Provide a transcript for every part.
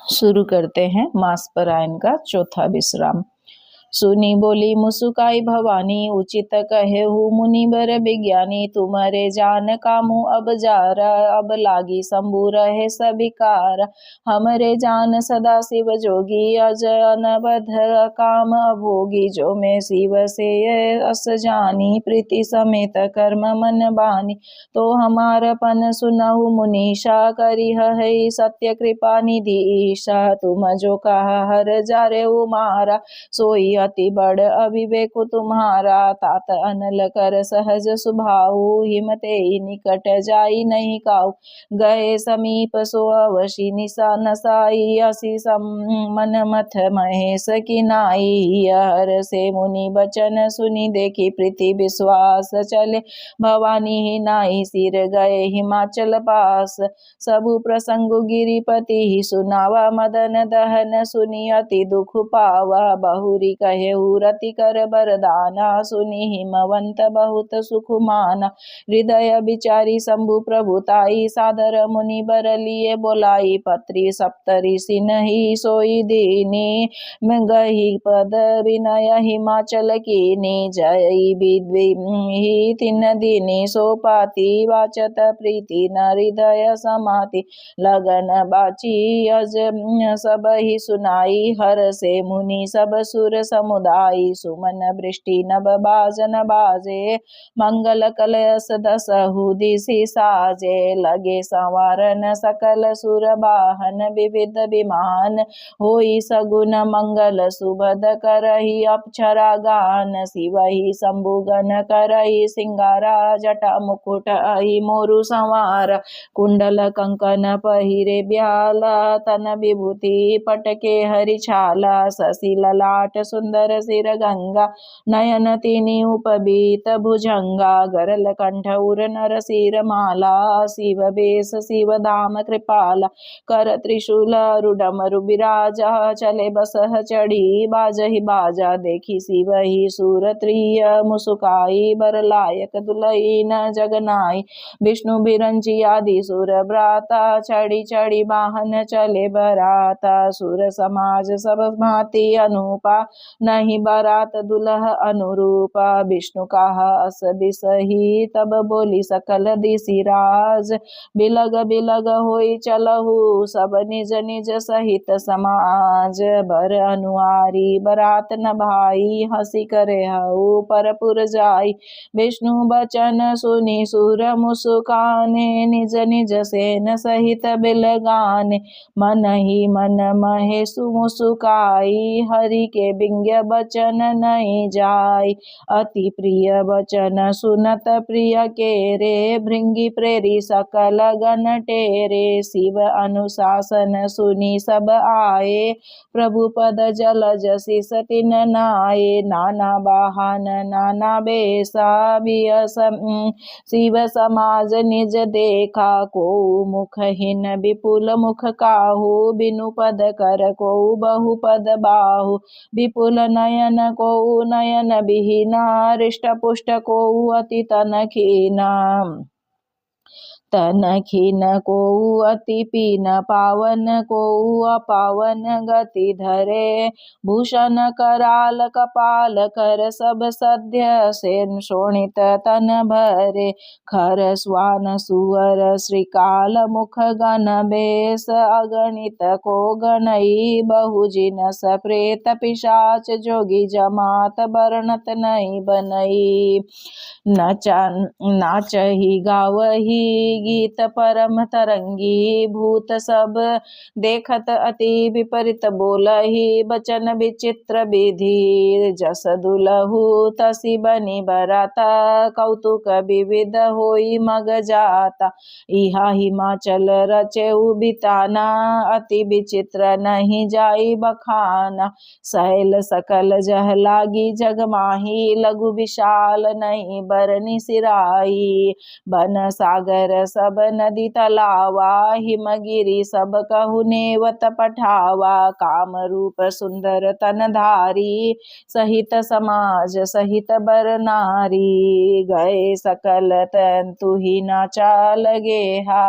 शुरू करते हैं मास पारायण का चौथा विश्राम। सुनी बोली मुसुकाई भवानी, उचित कहेहु मुनिबर विज्ञानी। तुम्हारे जान कामु अब जारा, अब लागी शंभु रहे सबिकार। हमरे जान सदा शिव जोगी, अजय अनबध काम अभोगी। जो मैं शिव से अस जानी, प्रीति समेत कर्म मन बानी। तो हमारपन सुनहु मुनीषा, करिह है सत्य कृपा निधि ईशा। तुम जो कहा हर जारे मारा, सोई अति बड़ अविवेक तुम्हारा। तात अनल कर सहज सुभाऊ, हिमते निकट जाई नहीं काऊ। गए समीप सो अवशी निशा नसाई, असी मन मथ महेश की नाई। हर से मुनि बचन सुनी, देखी प्रीति विश्वास। चले भवानी ही नाई, सिर गए हिमाचल पास। सबु प्रसंगु गिरिपति ही सुनावा, मदन दहन सुनी अति दुख पावा। बहुरी कहे रति कर बरदाना, सुनी हिमवंत बहुत सुख माना। हृदय विचारी शंभु प्रभुताई, सादर मुनि बर लिए बोलाई। पत्री सप्तरी सिन्ही सोई दीनी, गही पद विनय हिमाचल कीनी। जय विद्वी तिन दीनी, सोपाती वाचत प्रीति न हृदय समाति। लगन बाची अज सब ही सुनाई, हर से मुनि सब सुर समुदायी। सुमन वृष्टि नभ बाजन बाजे, मंगल कलश दसहु दिशि साजे। लगे संवारन सकल सुर वाहन, विविध विमान होई सगुन मंगल। सुबद करही अप्सरा गान, शिवहि शंभुगन करही सिंगारा। जटा मुकुट अहि मोरु संवार, कुंडल कंकन पहिरे ब्याला। तन विभूति पटके हरि छाला, शशि ललाट सुंदर सिर गंगा। नयन तिनि उपबीत भुजंगा, गरल कंठ उर नर सिर माला। शिव बेश शिव धाम कृपाला, कर त्रिशूल रुडमरु बिराजा। चले बसह चढ़ी बाजहि बाजा, देखी शिव ही सूर त्रिय मुसुकाई। बर लायक दुलई न जगनाई, विष्णु बिरंची आदि सुर ब्राता। चढ़ी चढ़ी वाहन चले बराता, सुर समाज सब भांति अनूपा। नहीं बरात दुलह अनुरूपा, विष्णु कहा अस बिसही। तब बोली सकल दिशि राज, बिलग बिलग होई चलहु सब निज निज सहित समाज। बर अनुआरी बरात न भाई, हंसी करे हऊ परपुर जाई। विष्णु बचन सुनी सुर मुस्काने, निज निज सेन सहित बिलगाने। मन ही मन महेशु मुस्काई, हरि के बिंग्य बचन नहीं जाई। अति प्रिय बचन सुनत प्रिय केरे, भृंगी प्रेरी सकल गण टेरे। शिव अनुशासन सुनी सब आए, प्रभु पद जलज शिष तिन नाये। नाना वाहन नाना बेसा, शिव समाज निज देखा। को मुखहीन विपुल मुख काहू, बिनु पद कर को बहु पद बाहु। विपुल नयन को नयन बिहीना, हृष्ट पुष्ट को अति तन खीना। तन खीन को अति पीन, पावन को अपावन गति धरे। भूषण कराल कपाल कर, सब सध्य सेन शोणित तन भरे। खर स्वान सुअर श्रीकाल मुख गण बेस, अगणित को गणई बहु जिनस प्रेत पिशाच जोगी जमात बरनत नहीं बनई। नाचही गावही गीत परम तरंगी, भूत सब देखत अति विपरीत बोलही। बचन विचित्र विधि, जस दुलहु तसी बनी बराता। कौतुक विविध होई मग जाता, इहा हिमाचल रचेउ बिताना। अति विचित्र नहीं जाई बखाना, सैल सकल जह लागी जग माही। लघु विशाल नहीं बरनी सिराई, बन सागर सब नदी तलावा, हिमगिरी सब कहु नेवत पठावा। काम रूप सुंदर तनधारी, सहित समाज सहित बर नारी। गए सकल तंतु ही नाचा लगेहा,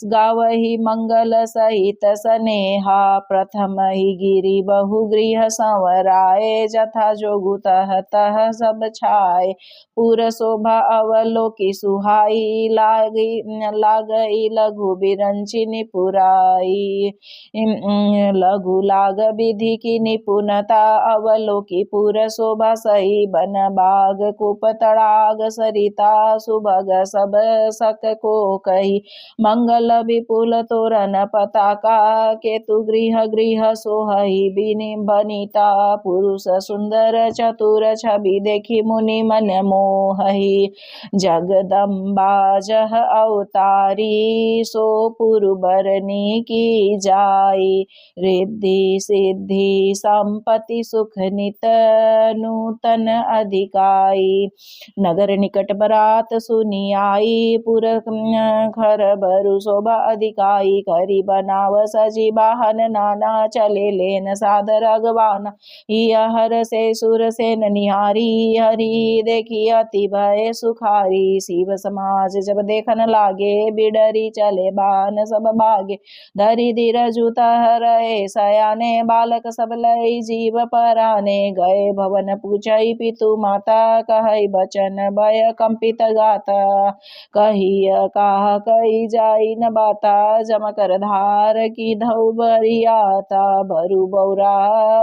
गावही मंगल सहित स्नेहा। प्रथम ही गिरी बहुगृह संवराए, जथा जोगु तह तह सब छाए। पुर शोभा अवलोकी सुहाई, लागई लघु बिरंची निपुराई। लघु लाग विधि की निपुणता, अवलोकी पुर शोभा सही बन बाग। कूप तड़ाग सरिता सुभग सब सक को कही, मंगल विपुल तोरण पताका। केतु गृह गृह सोहई बनीता, पुरुष सुंदर चतुर छवि देखी मुनि मन मोहई। जगदम्बा जह अवतारी, सो पुरबरनी की जाई। रिद्धि सिद्धि संपत्ति सुख नित, नूतन अधिकाई। नगर निकट बरात सुनी आई, पुर घर बरु शोभा अधिकाई। करी बनाव सजी वाहन नाना, चले लेन सादर अगवाना। हर से सुर सेन निहारी, हरि देखी अति भय सुखारी। शिव समाज जब देखन लागे, बिडरी चले बान सब भागे। धरि धीरजु रहे सयाने, बालक सब लई जीव पराने। गए भवन पूछई पितु माता, कहई बचन भय कंपित गाता। कहिय काह कही जाई न बाता, जम कर धार की धौ बरियाता। बरु बौरा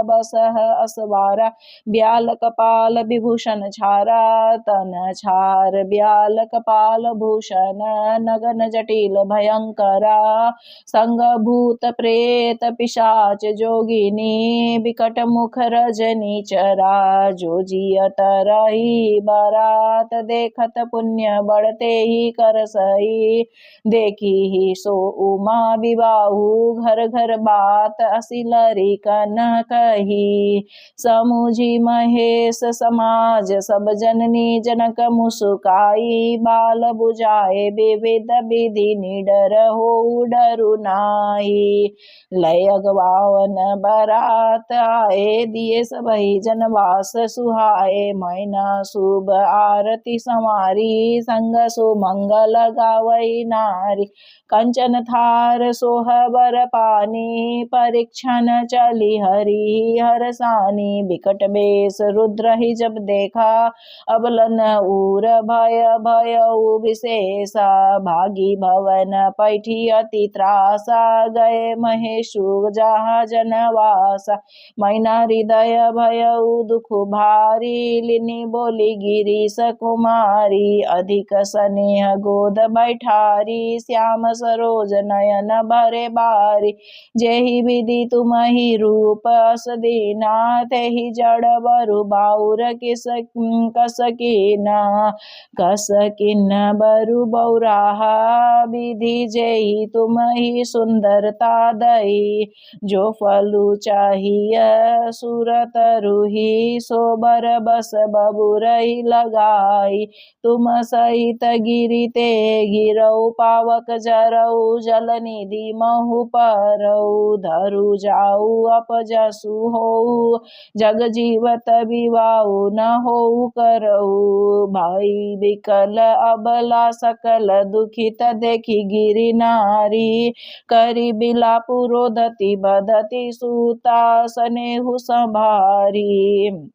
बसह असवारा, ब्याल कपाल विभूषण छारा। तन छार ब्याल कपाल भूषण, नगन जटिल भयंकरा। संग भूत प्रेत पिशाच जोगिनी, बिकट मुख रजनी चरा। जो जियत रही बरात, देखत पुण्य बढ़ते ही कर सही। देखी ही सो उमा विवाहु, घर घर बात असिलरी कन कही। समुझी महेश समाज सब जननी, जनक मुसुकाई। बाल बुझाए विविध विधि, निडर हो डरु नाई। लय अगवावन बरात आए, दिए सबहि जनवास सुहाए। मैना शुभ आरती संवारी, संग सुमंगल गावई नारी। कंचन थार सोहबर पानी, परीक्षण चली हरि हरसानी। बिकट बेस रुद्र ही जब देखा, अबलन उर भय भयउ विशेषा। भागी भवन पैठी अति त्रासा, गए महेशु जहाँ जनवासा। मैना हृदय भयउ दुख भारी, लिनि बोली गिरीश कुमारी। अधिक स्नेह गोद बैठारी, श्याम सरोज नयन भरे बारी। जेहि विधि तुम्हि रूप अस दीना, तेहि जड़ बरु बाउर कस कीना। कस किन्न बरु बौराहा, विधि जेहि तुम्हि सुंदरता दई। जो फलु चाहिय सुरत रुहि, सो बर बस बबुरहि लगाई। तुम सहित गिरि ते गिरऊ, पावक जरऊ जल निधि महु परऊ। धरु जाऊ अपजसु होऊ, जग जीवत विवाऊ न होऊ करऊ। भाई बिकल अबला सकल दुखित, देखी गिरि नारी। करी बिलापु रोदति बदति सूता, स्नेहु संभारी।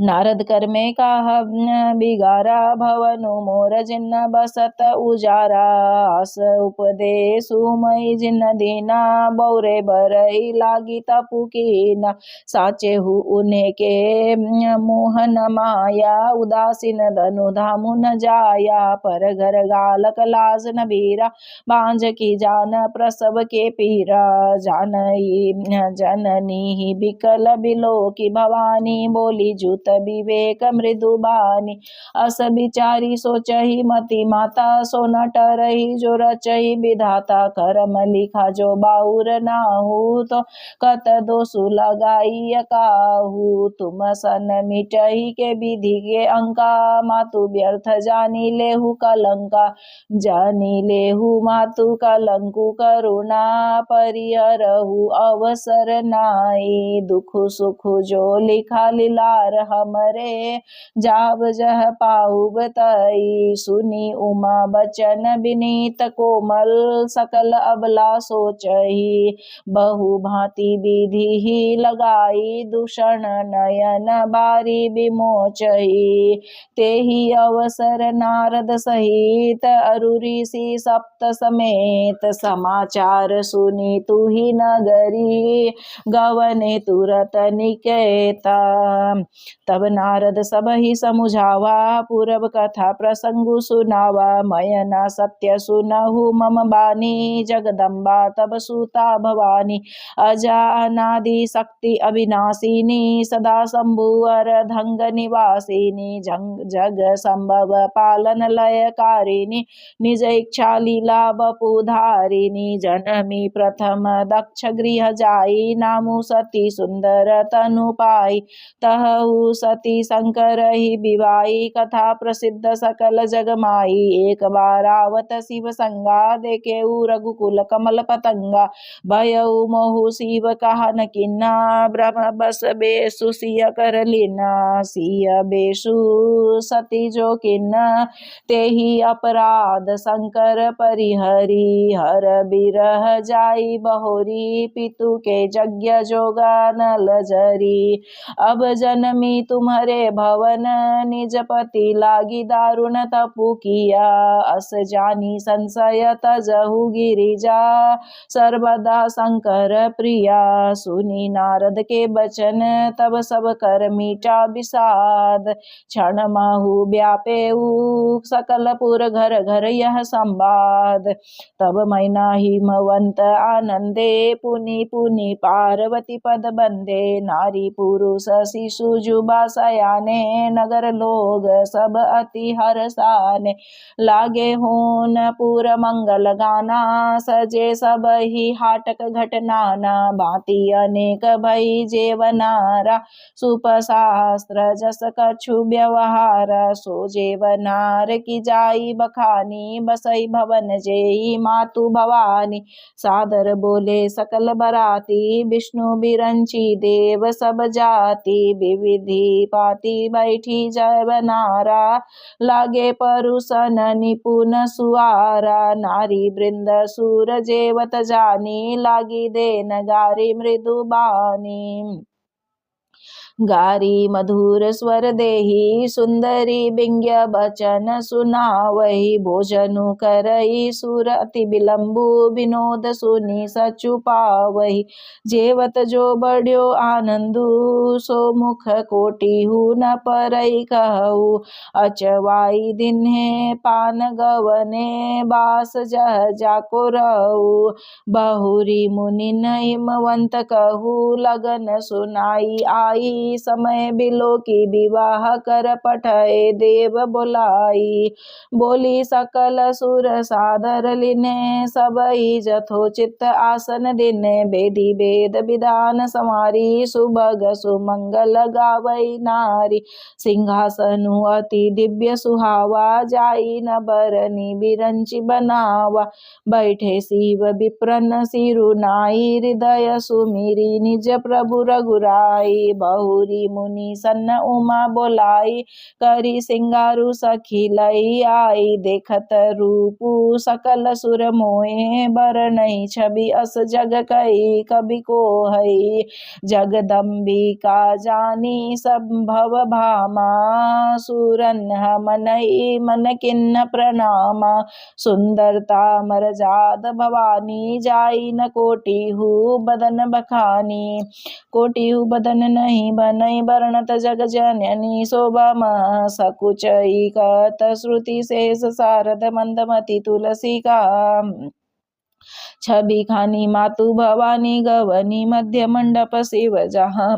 नारद कर में काह बिगारा, भवनु मोर जिन्न बसत उजारा। आस उपदेशु मई जिन्न दीना, बौरे बरई लागी तपु कीना। साचे हु उन्हें के मोहन माया, उदासीन धनु धामु न जाया। पर घर गालक लाज न बीरा, बांझ की जान प्रसव के पीरा। जानई जननी बिकल बिलो की भवानी, बोली जूत विवेक मृदुबानी। अस विचारी सोचहि मति माता, सो न टरहि जो रचहि विधाता। कर्म लिखा जो बाउर नाहु, तो कत दोषु लगाई काहू। तुम सन मिटहि के विधि के अंका, मातु व्यर्थ जानी लेहु कलंका। जानी लेहु मातु कलंकु, करुणा परिहरहु अवसर नाई। दुख सुख जो लिखा लीलार हमरे, जाब जह पाऊ बताई। सुनी उमा बचन विनीत कोमल, सकल अबला सोचहि। बहु भांति विधि ही लगाई, दूषण नयन बारी विमोचहि। तेहि अवसर नारद सहित, अरु ऋषि सप्त समेत। समाचार सुनी तुहि नगरी, गवने तुरत निकेता। तब नारद सब ही समुझावा, पूरब कथा प्रसंगु सुनावा। मैं न सत्य सुनहु मम बानी, जगदम्बा तब सुता भवानी। अजा अनादि शक्ति अविनाशिनी, सदा शंभुवर धंग निवासिनी। जग संभव पालन लयकारिणी, निज इच्छा लीला बपुधारिणी। जनमी प्रथम दक्ष गृह जाई, नामु सती सुंदर तनु पाई। तहु सती शंकर ही विवाई, कथा प्रसिद्ध सकल जग माई। एक बार आवत शिव संगा, देखेउ रघुकुल कमल पतंगा। भयउ मोहु शिव कहा न किन्ना, ब्रह्म बस बेसु सिय कर लीना। सिय बेसु सती जो किन्ना, तेहि अपराध शंकर परिहरी। हर बिरह जाई बहोरी, पितु के यज्ञ जोगा नल जरी। अब जनमी तुम्हारे भवन, निज पति लागी दारुण तपु किया। अस जानी संशय तजहु गिरिजा, सर्वदा शंकर प्रिया। सुनी नारद के बचन, तब सब कर मीटा विषाद। क्षण माहु व्यापेउ सकल पुर, घर घर यह संवाद। तब मैना हिमवंत आनंदे, पुनि पुनि पार्वती पद बंदे। नारी पुरुष शिशु जुबा सयाने, नगर लोग सब अति हर्षाने। लागे होन पुर मंगल गाना, सजे सब ही हाटक घटनाना। भांति अनेक भई जेवनारा, सुपशास्त्र जस कछु व्यवहार। सो जेवनार की जाई बखानी, बसई भवन जेई मातु भवानी। सादर बोले सकल बराती, विष्णु बिरंची देव सब जाति। विविधि पाती बैठी जेवनारा, लागे परुसन निपुण सुआरा। नारी वृंद सूर जेवत जानी, लागी देन गारी मृदुबानी। गारी मधुर स्वर देही, सुंदरी बिंग्य बचन सुनावही। भोजनु करई सुर अति विलंबु, विनोद सुनी सचु पावही। जेवत जो बड्यो आनंदु, सो मुख कोटिहु न परई कहु। अचवाई दिन्हे पान गवने, बास जह जाको रहु। बहुरी मुनि हिमवंत कहु, लगन सुनाई आई। समय बिलो की विवाह कर पठय देव बोलाई। बोली सकल सुर सादर लिने, सबई जथोचित आसन दिने। वेदी वेद विधान संवारी, सुभग सुमंगल गावई नारी। सिंहासनु अति दिव्य सुहावा, जाई न बरनी बिरंची बनावा। बैठे शिव विप्रन सिरुनाई, हृदय सुमिरी निज प्रभु रघुराई। बहुरी मुनि सन्न उमा बोलाई, करी सिंगारु सखी लई आई। देखत रूपु सकल सुर मोहे, बरनई छवि अस जग कई कवि को हई। जगदम्बिका जानी संभव भामा, सुरन मनई मन किन्न प्रणामा। सुंदरता मरजाद भवानी, जाई न कोटिहु बदन बखानी। कोटिहु बदन नहीं बनई, बरनत जग जननी। शोभा मह सकुचई कत, श्रुति शेष सारद मंदमति तुलसी का। छवि खानी मातु भवानी, गवनी मध्य मंडप शिव जहाँ।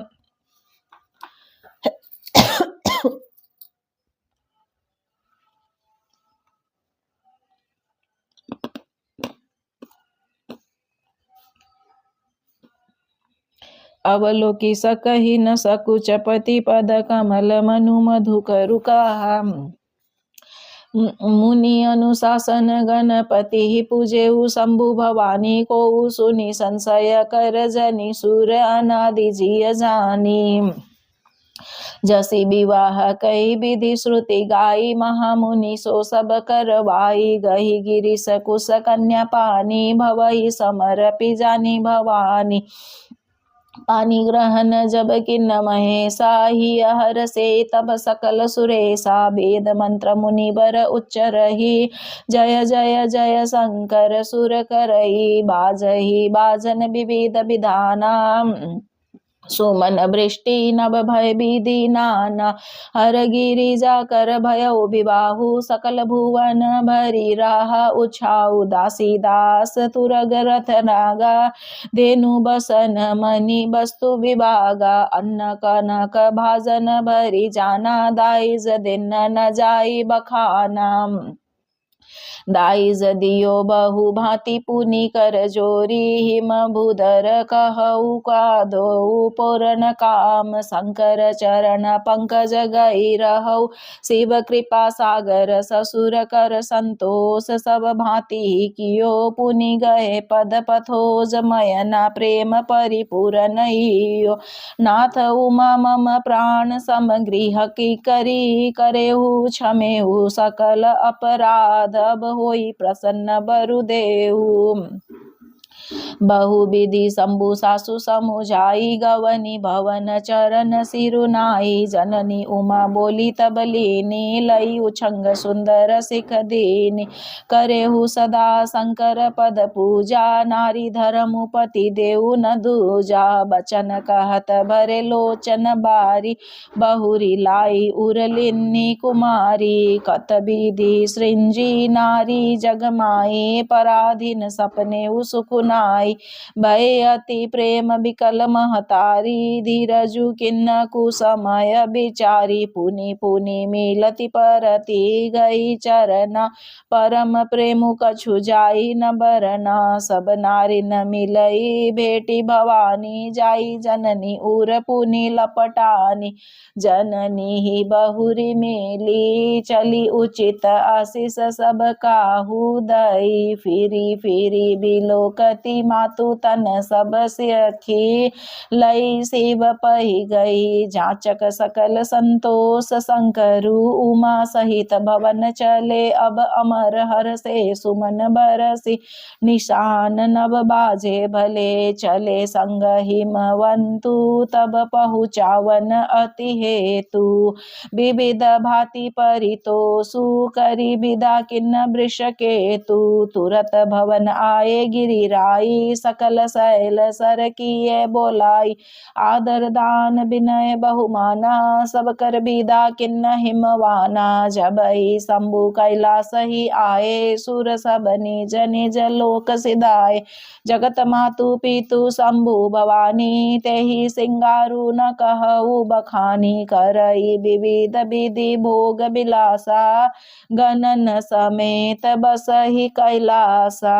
अवलोकि सकहि न सकुच पति पद कमल मनु मधु करुका। मुनि अनुशासन गणपति पूजेऊ शंभु भवानी को सुनि संशय कर जनि सुर अनादि जिय जानी। जसी विवाह कई विधि श्रुति गाई महामुनि सो सब करवाई। गही गिरि सकुश कन्या पानी भवई समरपि जानी भवानी। पानी ग्रहण जब किन्न महेशा ही हर से तब सकल सुरेशा। वेद मंत्र मुनिवर उच्चरहि जय जय जय शंकर सुर करई। बाजहि बाजन विविध विधाना सुमन वृष्टि नभ भय विधि नाना। हर गिरिजा कर भयो विबाहु सकल भुवन भरी राहा उछाऊ। दासी दास तुरग रथ नागा धेनु बसन मणि वस्तु विभागा। अन्न कनक भाजन भरी जाना दाइज दिन न जाई बखाना। दाइज दियो बहु भांति पुनि कर जोरी। हिम भूधर कहु कादो पूर्ण काम। शंकर चरण पंकज गई रहु शिव कृपा सागर। ससुर कर संतोष सब भांति कियो। पुनि गए पद पथोज मयना प्रेम परिपूर्ण हियो। नाथ उमा मम प्राण समगृह की करी। करेहु क्षमेहु सकल अपराध। अब होई प्रसन्न बरुदेहु। बहुविधि शंभु सासु समुझाई। गवनी भवन चरण सिरुनाई। जननी उमा बोली तब लीनी। लई उछंग सुंदर सिख दीनी। करेहु सदा शंकर पद पूजा। नारी धर्म पति देउ न दूजा। बचन कहत भरे लोचन बारी। बहुरी लाई उरलिन्नी कुमारी। कत विधि सृंजी नारी जगमाई। पराधीन सपने सुख नाई। भय अति प्रेम विकल महतारी। धीरजु किन्न कुसमय विचारी। पुनि पुनि मिलति परति गई चरना। परम प्रेम कछु जाई न बरना। सब नारी न मिलई भेटी भवानी। जाई जननी उर पुनि लपटानी। जननी ही बहुरी मिली चली उचित आशीष सब काहू दई। फिरी फिरी बिलोकति मातु तन सब सखी। लई शिव पही गई जाचक सकल संतोष। शंकरु उमा सहित भवन चले। अब अमर हर से सुमन बरसी। निशान नभ बाजे भले चले संग हिमवंतु। तब पहुँचावन अति हेतु। विविध भांति परितोषु करी विदा किन्न वृष केतु। तुरत भवन आए गिरिराई। सकल शैल सर किए बोलाई। आदर दान विनय बहुमाना। सब कर विदा किन्न हिमवाना। जबहि शंभु कैलास ही आए। सुर सब निज निज लोक सिधाए। जगत मातु पितु शंभु भवानी। तेहि सिंगारु न कहु बखानी। करई विविध विधि भोग विलासा। गणन समेत बसहि कैलासा।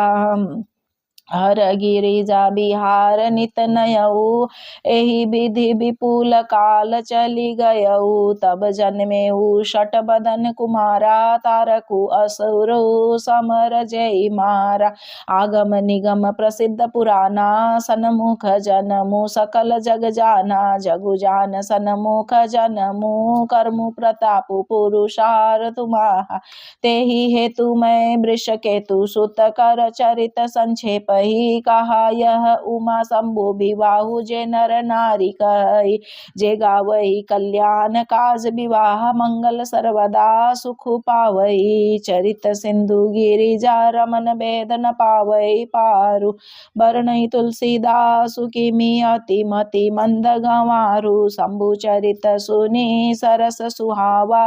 हर गिरिजा बिहार नित नयऊ। एहि विधि विपुल काल चली गयऊ। तब जन्मेऊ षट बदन कुमारा। तारकु असुरु समर जय मारा। आगम निगम प्रसिद्ध पुराना। सनमुख जनमु सकल जग जाना। जगु जान सनमुख जनमु। कर्मु प्रतापु पुरुषार तुम्हारा। तेहि हेतु मैं वृष केतु सुत कर चरित संक्षेप ही कहा। यह उमा शंभु विवाहु जे नर नारी कही। जे गावही कल्याण काज विवाह मंगल सर्वदा सुख पावई। चरित सिंधु गिरिजा रमन भेद न पावई पारु। वर्णई तुलसीदासु किमि अति मति मंद गंवारु। शंभु चरित सुनि सरस सुहावा।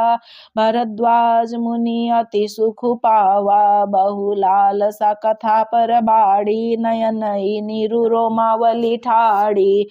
भरद्वाज मुनि अति सुख पावा। बहुलाल सा कथा पर बाड़ी। ठाड़ी नयन नीरु रोमावली ठाड़ी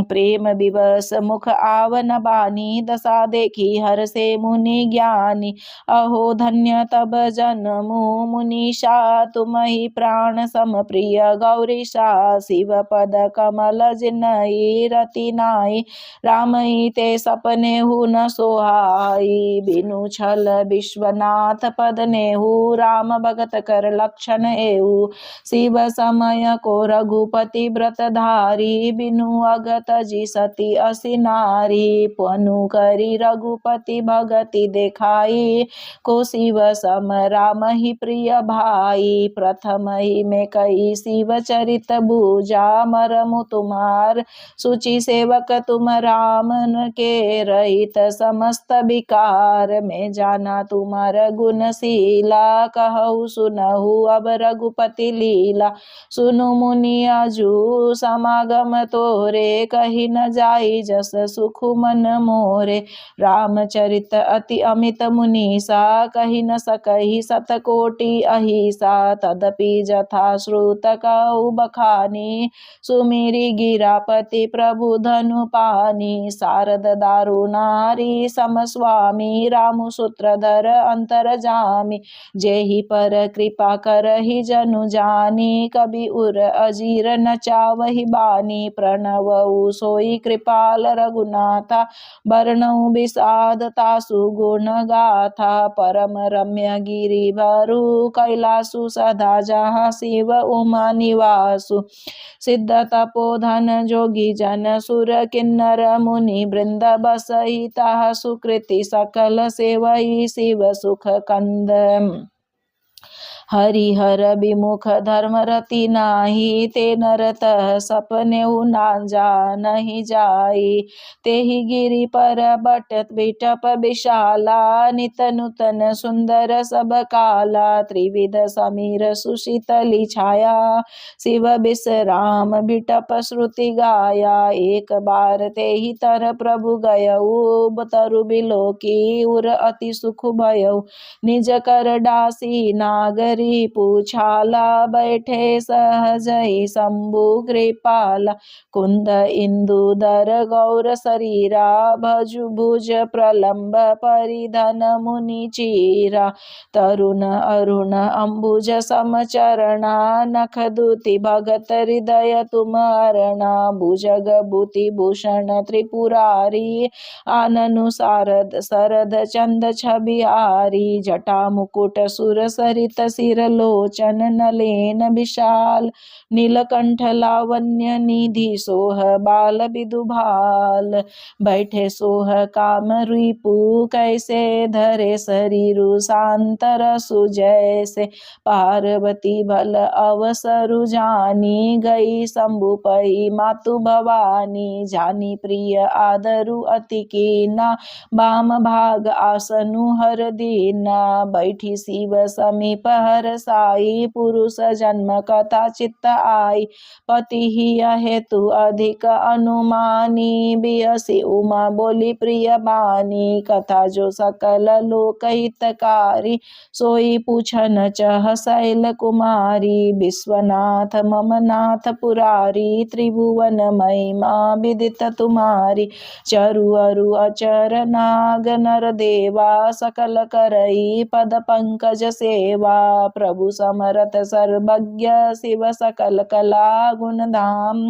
प्रेम विवश मुख आवन बानी दशा देखी हर से मुनि ज्ञानी अहो धन्य तब जन्मु मुनीषा तुम ही प्राण सम प्रिय गौरीशा शिव पद कमल जिनई रति नाई राम ही ते सपने हु न सोहाई बिनु छल विश्वनाथ पद नेहु राम भगत कर लक्षण एहु शिव समय को रघुपति व्रत धारी बिनु अगत जी सती असी नारी पनु करी रघुपति भगति देखाई को शिव सम राम ही प्रिय भाई प्रथम ही में कई शिव चरित भूजा मरमु तुम्हार सुचि सेवक तुम राम के रहित समस्त विकार में जाना तुम्हार गुणशीला कहु सुनहु अब रघुपति लीला सुनु मुनि आजू समागम तोरे कही न जाई जस सुख मन मोरे रामचरित अति अमित मुनीसा कही न सकही शतकोटि अहिसा तदपि जथा श्रुत कहु बखानी सुमिरी गिरापति प्रभु धनु पानी शारद दारुणारी सम स्वामी रामु सूत्रधर अंतर जामी जेहि पर कृपा करहि जनु जानी कबि उर अजीर न चावहि बानी प्रणवउ सोई कृपाल रघुनाथा वर्णउ विषाद तासु गुण गाथा परम रम्य गिरि भरु कैलासु सदा जहाँ शिव उमा निवासु सिद्ध तपोधन जोगी जन सुर किन्नर मुनि वृंद बसहि ताह सुकृति सकल सेवई शिव सुख कंद हरिहर विमुख धर्म रति नाही ते नरत सपने ना जा नहीं जाई तेहि गिरि पर बट बिटप विशाला नित नूतन सुंदर सब काला त्रिविध समीर सुशीतली छाया शिव विश्राम बिटप श्रुति गाया एक बार तेहि तर प्रभु गयऊ तरु बिलोकी उर अति सुख भयऊ निज कर डासी नागर पूछाला बैठे सहज ही शंभु कृपाला कुंद इंदुदर गौर शरीरा भजु भुज प्रलंब परिधन मुनि चीरा तरुण अरुण अंबुज समचरणा नख दूति भगत हृदय तुम अरणा भुजग भूति भूषण त्रिपुरारी आननु शारद शरद चंद छबिहारी जटा मुकुट सुर सरित सिर लोचन नलेन विशाल नीलकंठ लावण्य निधि सोह बाल विदुभाल बैठे सोह काम रिपु कैसे धरे शरीरु सांतर सुजैसे पार्वती भल अवसरु जानी गई शंभु पई मातु भवानी जानी प्रिय आदरु अति कीना बाम भाग आसनु हर दीना बैठी शिव समीप हर साई पुरुष जन्म कथा चित्त आई पति ही हेतु अधिक अनुमानी बियसी उमा बोली प्रिय बानी कथा जो सकल लोक हितकारी सोई पूछन चह शैल कुमारी विश्वनाथ मम नाथ पुरारी त्रिभुवन महिमा विदित तुम्हारी चरु अरु अचर नाग नर देवा सकल करई पद पंकज सेवा प्रभु समरथ सर्वज्ञ शिव सकल कला गुण धाम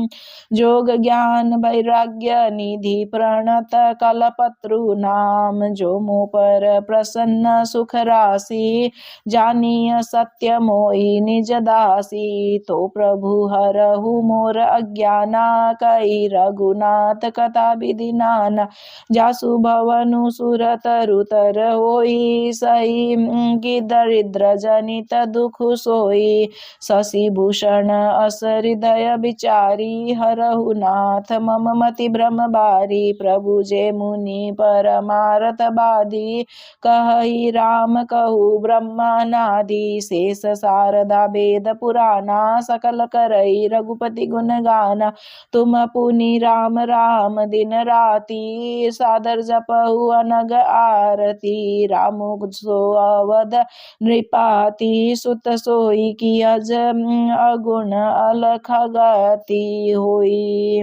जोग ज्ञान वैराग्य निधि प्रणत कलपत्रु नाम जो मुँह पर प्रसन्न सुख राशि जानिय सत्य मोहि निज दासी तो प्रभु हरहु मोर अज्ञाना कई रघुनाथ कथा विधि नाना जासु भवनु सुर तरु तर होई सही की दरिद्र जनित दुख सोई शशि भूषण अस हृदय विचारी हरहु नाथ मम मति भ्रम बारी प्रभु जे मुनि परमारथ बाधी कहहि राम कहु ब्रह्मानादि शेष शारदा वेद पुराना सकल करई रघुपति गुण गाना तुम पुनि राम राम दिन राति सादर जपहु अनग आरती राम सो अवध नृपाति मोही सुत सोई की अज अगुण अलख गति होई।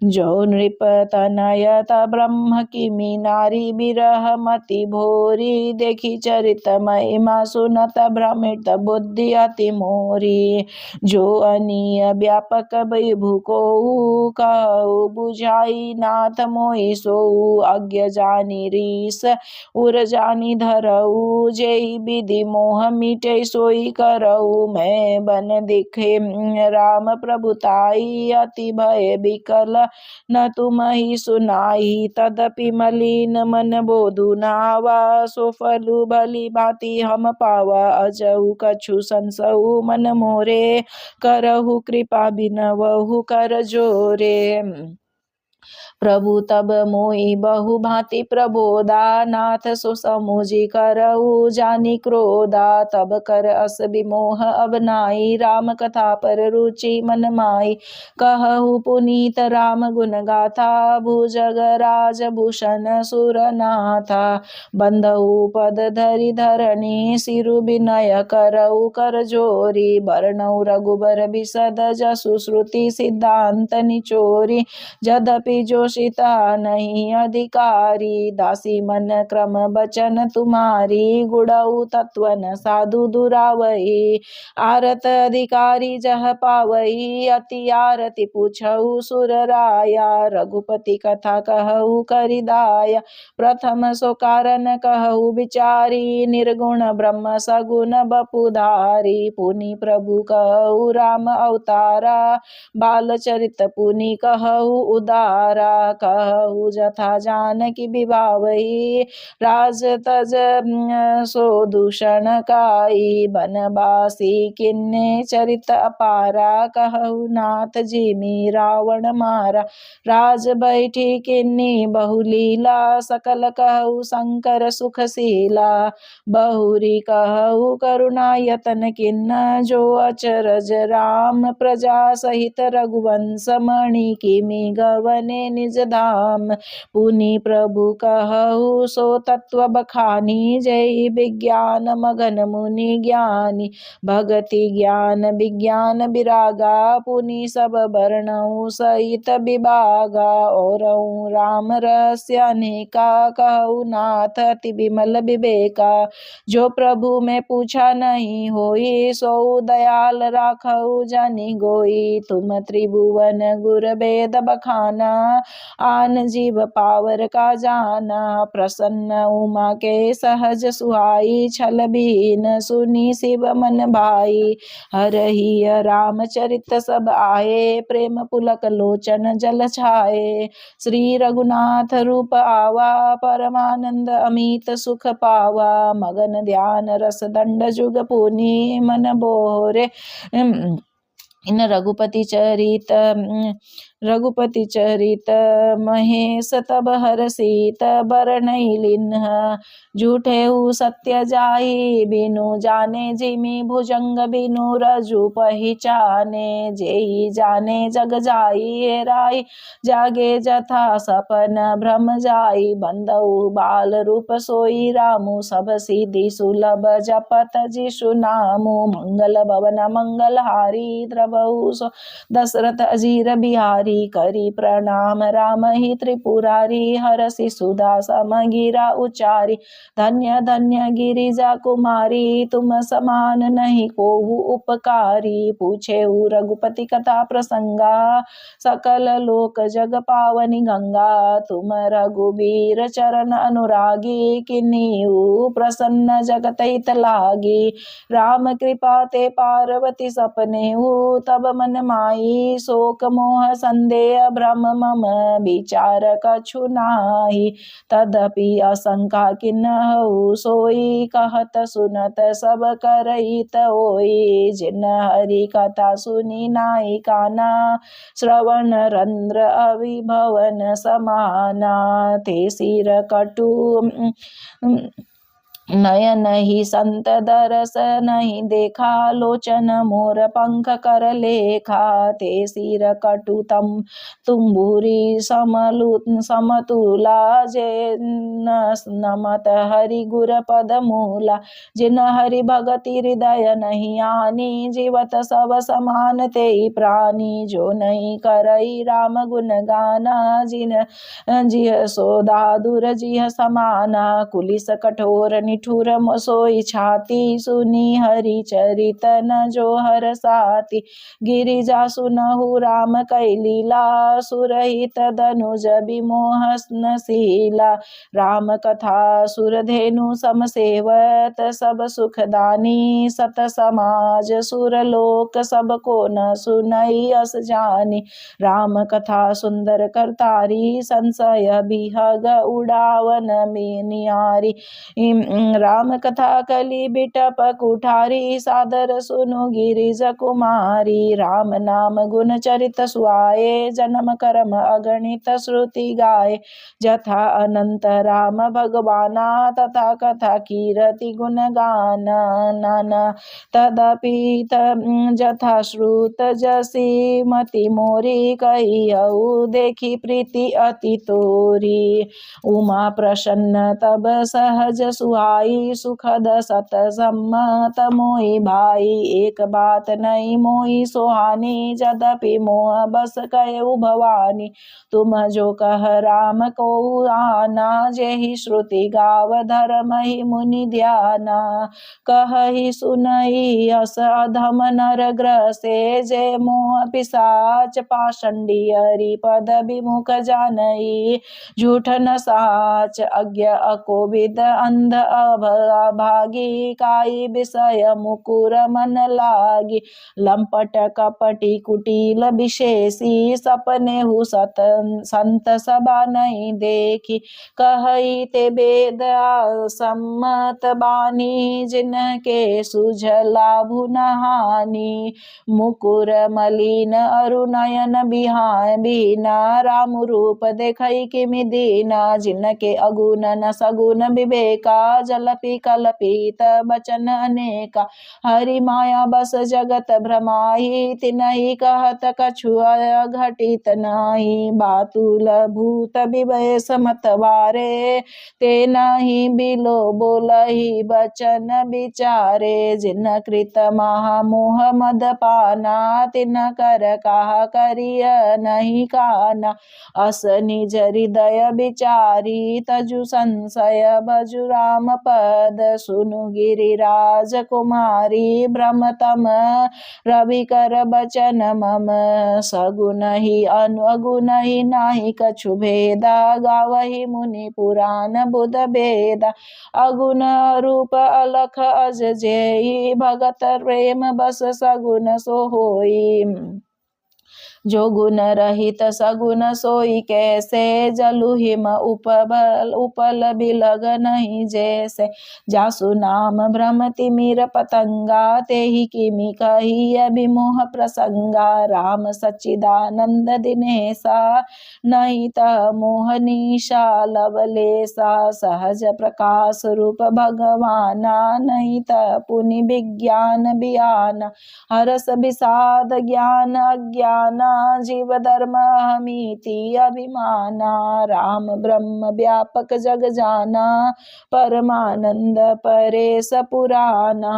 जो नृप तनयत ब्रह्म किमि नारी बिरह मति भोरी, देखी चरित महिमा सुनत भ्रमित बुद्धि अति मोरी। जो अनीय व्यापक विभु को कहु बुझाई, नाथ मोहि सोऊ अज्ञ जानी रीस उर जानी धरऊ। जेहि विधि मोह मिटे सोई करऊ, मैं बन दिखे राम प्रभुताई। अति भय विकल न तुम ही सुनाई, तदपि मलिन मन बोधु नावा। सो फलु भली भांति हम पावा, अजऊ कछु संसऊ मन मोरे। करहु कृपा बिनवहु कर जोरे। प्रभु तब मोहि बहु भांति प्रबोधा, नाथ सो समुझि करऊ जानी क्रोधा। तब कर अस विमोह अब नाई, राम कथा पर रुचि मन माई। कहु पुनीत राम गुण गाथा, भुजग राज भूषण सुरनाथा। बंधउ पद धरि धरणी, सिरु विनय करऊ कर जोरी। वर्णौ रघुबर बिसद जसु श्रुति, सिद्धांत निचोरी। यद्यपि जोशिता नहीं अधिकारी, दासी मन क्रम बचन तुम्हारी। गुणऊ तत्व न साधु दुरावही, आरत अधिकारी जह पावही। अति आरती पूछऊ सुर राया, रघुपति कथा कहऊ करिदाया। प्रथम सो कारण कहऊ विचारी, निर्गुण ब्रह्म सगुण बपुधारी। पुनि प्रभु कहऊ राम अवतारा, बाल चरित पुनि कहऊ उदारा। कहऊ जथा जानकी विभावही, राज तज सो दूषण काई। बनवासी किन्ने चरित अपारा, कहऊ नाथ जिमि रावण मारा। राज बैठी किन्नी बहुलीला, सकल कहऊ शंकर सुखशीला। बहुरी कहऊ करुणा यतन किन्न, जो अचरज राम प्रजा सहित रघुवंश मणि। किमि गवने निज धाम, पुनि प्रभु कहऊ सो तत्व बखानी। जय विज्ञान मगन मुनि ज्ञानी, भगति ज्ञान विज्ञान विरागा। पुनि सब वर्णऊ सहित विभागा, औरऊ राम रहस्य अनेका। कहऊ नाथ अति विमल विवेका, जो प्रभु में पूछा नहीं होई। सो दयाल राखऊ जानी गोई, तुम त्रिभुवन गुर वेद बखाना। आन जीव पावर का जाना, प्रसन्न उमा के सहज सुहाई। छल बीन सुनी शिव मन भाई, हरहि रामचरित सब आए। प्रेम पुलक लोचन जल छाए, श्री रघुनाथ रूप आवा। परमानंद अमित सुख पावा, मगन ध्यान रस दंड जुग पुनि। मन बोरे इन रघुपति चरित महेश तब हरषित बरनई लिन्ह। झूठेहु सत्य जाहि बिनु जाने, जिमि भुजंग बिनु रजु पहिचाने। जेहि जाने जग जाई हेराई, जागे जथा सपन भ्रम जाई। बंधउ बाल रूप सोई रामु, सब सिद्धि सुलभ जपत जिसु नामु। मंगल भवन मंगल हारी, द्रवहु सो दशरथ अजीर बिहारी। करी प्रणाम राम ही त्रिपुरारी, हरषि सुधा समगिरा उचारी। धन्य धन्य गिरिजा कुमारी, तुम समान नहीं कोहु उपकारी। पूछे रघुपति कथा प्रसंगा, सकल लोक जग पावनी गंगा। तुम रघुबीर चरण अनुरागी, किन्हीं प्रसन्न जगत हित लागी। राम कृपा ते पार्वती सपने तब मन माई। शोक मोह संदेह भ्रम मम विचार कछु नाही। तदपि आशंका किन्हु सोई, कहत सुनत सब करहित होई। जिन हरि कथा सुनी नाई काना, श्रवण रंध्र अविभवन समाना। ते सिर कटु नयन ही संत दरस नहीं देखा, लोचन मोर पंख कर लेखा। ते सिर कटुतम तुम्बुरी समतुला, जे नमत हरि गुर पद मूला। जिन हरि भगति हृदय नहीं आनी, जीवत सब समान ते प्राणी। जो नहीं करई राम गुण गाना, जिन जिह सोदा दूर जिह समाना। कुलिस कठोर निठुर सोई छाती, सुनी हरि चरित न जो हर साती। गिरिजा सुनहु राम कै लीला, सुरहित धनुज विमोहन शीला। राम कथा सुरधेनु सम सेवत, सब सुखदानी सत समाज। सुरलोक सब को न सुनई अस जानी, राम कथा सुंदर करतारी। संशय बिहग उड़ावन में नियारी, राम कथा कली बिटप कुठारी। सादर सुनु गिरिज कुमारी, राम नाम गुण चरित सुआए। जन्म कर्म अगणित श्रुति गाए, जथा अनंत राम भगवाना। तथा कथा कीरति गुण गाना, नाना तदपि जथा श्रुत जसी मति मोरी। कहियऊ देखी प्रीति अति तोरी, उमा प्रसन्न तब सहज सुहाई। सुखद सत सम्मत मोहि भाई, एक बात नहीं मोहि सोहानी। जदपि मोह बस कहु भवानी, तुम जो कह राम को आना। जेहि श्रुति गाव धर्म ही मुनि ध्याना, कहहि सुनहि अस अधम नर ग्रसे। जे मोह पिशाच पाषंडी, हरि पद विमुख जानई। झूठ न साच अज्ञ अकोविद, अंध अभागी। काई विषय मुकुर मन लागी, लंपट कपटी कुटिल विशेषी। सपने हु संत सभा नहीं देखी, कहई ते वेद सम्मत बानी। जिनके सुझला भुन हानि, मुकुर मलिन अरुनयन बिना। राम रूप देखई किमि दीना, जिनके अगुण न सगुण विवेका। जलपि कल्पित बचन अनेका, हरि माया बस जगत भ्रमाहि। तिनहि कहत कछु घटित नाही, बातुल भूत विभय समतवारे। ते नहीं बिलो बोलहि बचन विचारे, जिन कृत महामोह मद पाना। तिन कर कहा करिय नहीं काना, अस निज हृदय विचारी। तजु संशय भजु राम पद, सुनु गिरिराज कुमारी। भ्रमतम रवि कर बचन मम, सगुन ही अनुगुण ही नाही कछु भेदा। गावहि मुनि पुराण बुध भेदा, अगुण रूप अलख अज जेहि। भगत प्रेम बस सगुन सो होई, जो गुण रहित सगुन सोई कैसे। जलु हिम उपल बिलग नहीं जैसे, जासु नाम भ्रमति मीर पतंगा। तेहि किमि कहिय विमोह प्रसंगा, राम सच्चिदानंद दिनेसा। नहीं त मोहनीशा लवलेसा, सहज प्रकाश रूप भगवाना। नहीं त पुनि विज्ञान बियाना, हरस विषाद ज्ञान अज्ञाना। जीव धर्म अहमीति अभिमाना, राम ब्रह्म व्यापक जग जाना। परमानंद परेश पुराना,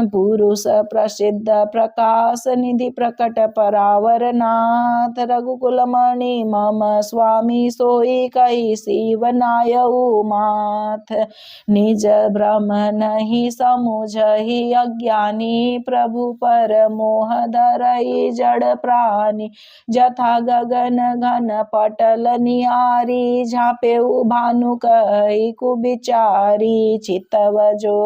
पुरुष प्रसिद्ध प्रकाश निधि प्रकट परावर नाथ। रघुकुल मणि मम स्वामी, सोई कही शिवनायऊ माथ। निज भ्रम नहीं समुझहि अज्ञानी, प्रभु पर मोह धरई जड़ प्राणी। जथा गगन घन पटल नियारी, झापेउ भानु कहि कुविचारी। चितव जो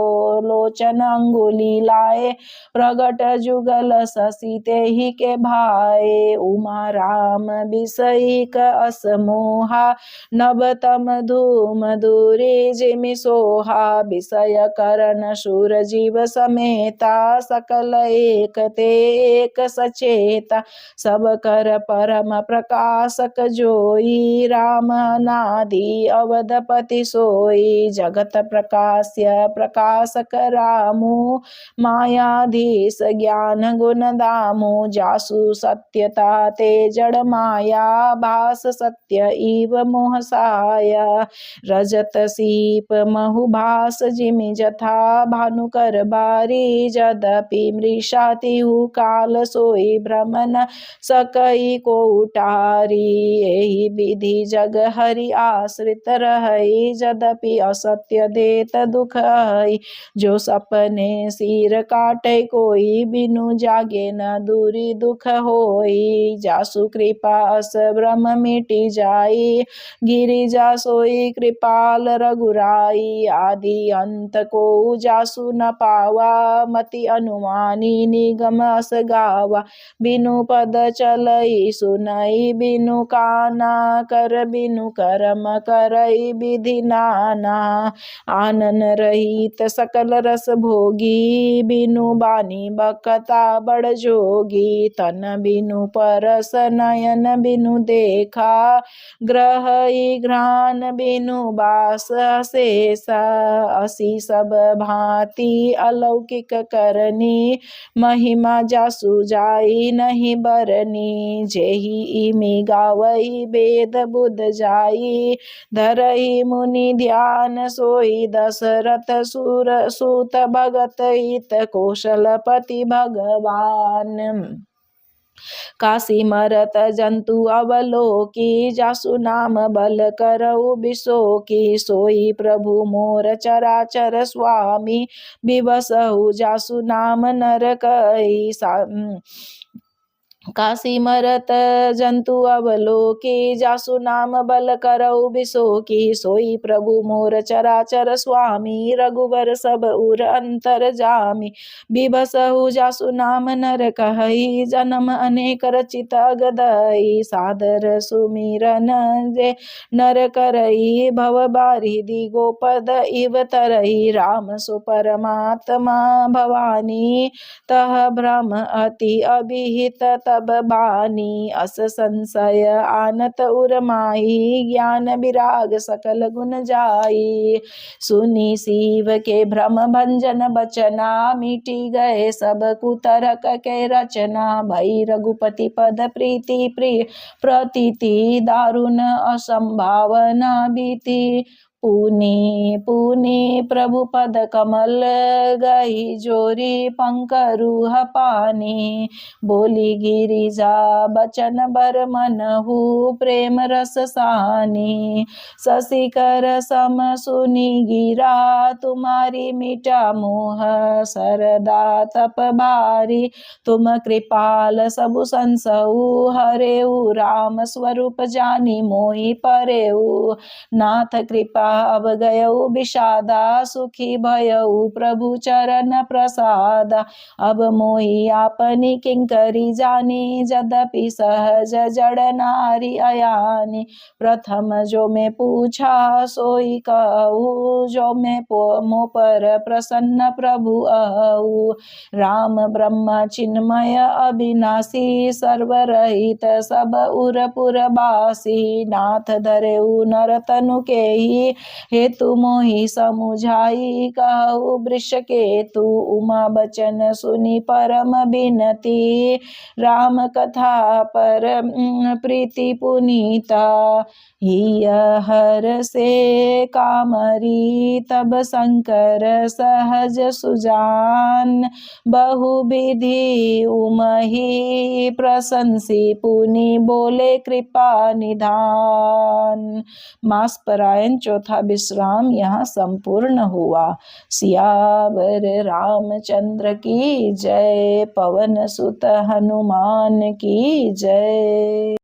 लोचन अंगुली लाए, प्रगट जुगल शशि तेहि के भाए। उमा राम बिसईक अस मोहा, नवतम धूम दूरी जिमि सोहा। विषय करण शूर जीव समेता, सकल एक ते एक सचेता। सब कर परम प्रकाशक जोई, राम अनादि अवधपति सोई। जगत प्रकाश्य प्रकाशक रामु, मायाधीश ज्ञान गुण दामु। जासु सत्यता ते जड़ माया, भास सत्य इव मोह साया। रजत सीप महु भास जिमि जथा, भानुकर बारी जदपि मृषा तिहु काल सोई। भ्रमन सकई को उटारी, एहि विधि जग हरि आश्रित रहई। जदपि असत्य देत दुख हई, जो सपने सिर काटे कोई। बिनु जागे न दूरी दुख होई, जासु कृपा अस भ्रम मिटी जाई। गिरिजा सोई कृपाल रघुराई, आदि अंत को जासु न पावा। मति अनुमानी निगम अस गावा, बिनु पद चलई सुनई। बिनु काना कर बिनु करम करई, विधि नाना। आनन रहित सकल रस भोगी, बिनु बानी बकता बड़ जोगी। तन बिनु परस नयन बिनु देखा, ग्रहई घ्राण बिनु बास शेषा। असी सब भांति अलौकिक करनी, महिमा जासु जाई नहीं बरनी। जेहि इमि गावई वेद बुध जाई, धरई मुनि ध्यान सोई। दशरथ सुर सूत भगत हित, कौशलपति भगवान। काशी मरत जंतु अवलोकी, जासु नाम बल करऊ बिसोकी। सोई प्रभु मोर चराचर स्वामी, बिबसहु जासु नाम नर कई। काशी मरत जंतु अवलोकी, जासु नाम बल करऊ बिसोकी। सोई प्रभु मोर चराचर स्वामी, रघुवर सब उर अंतर जामी। बिबसहु जासु नाम नर कहई, जन्म अनेक रचित अगदई। सादर सुमिरन जे नर करई, भव बारिधि गोपद इव तरई। राम सो परमात्मा भवानी, तह भ्रम अति अभिहित तब बानी। अस संशय आनत उर माही, ज्ञान विराग सकल गुण जाई। सुनी शिव के भ्रम भंजन बचना, मिटी गए सब कुतरक के रचना। भई रघुपति पद प्रीति प्रिय प्रतीति, दारुण असंभावना बीती। पुनि पुनि प्रभु पद कमल, गई जोरी पंकरुह पानी। बोली गिरिजा बचन बर मनहु, प्रेम रस सानी। शशिकर सम सुनी गिरा, तुम्हारी मिटा मोह सरदा तप बारी। तुम कृपाल सबु संसऊ, हरेऊ राम स्वरूप जानी मोहि परेऊ। नाथ कृपा अब गयऊ विषादा, सुखी भयऊ प्रभु चरण प्रसादा। अब मोहि आपनी किंकरी जानी, जदपि सहज जड़ नारी अयानी। प्रथम जो मैं पूछा सोई कहूँ, जो मैं मो पर प्रसन्न प्रभु अहू। राम ब्रह्म चिन्मय अविनाशी, सर्वरहित सब उर पुरबासी। नाथ धरेऊ नर तनु केहि, हेतु मोहि समुझाई। कहू वृष केतु उमा बचन सुनी परम बिनती। राम कथा पर प्रीति पुनीता, हिय हर से कामरी। तब शंकर सहज सुजान, बहुविधि उमहि प्रशंसी। पुनि बोले कृपा निधान। मास परायण चौथा विश्राम यहाँ संपूर्ण हुआ। सियावर रामचंद्र की जय। पवन सुत हनुमान की जय।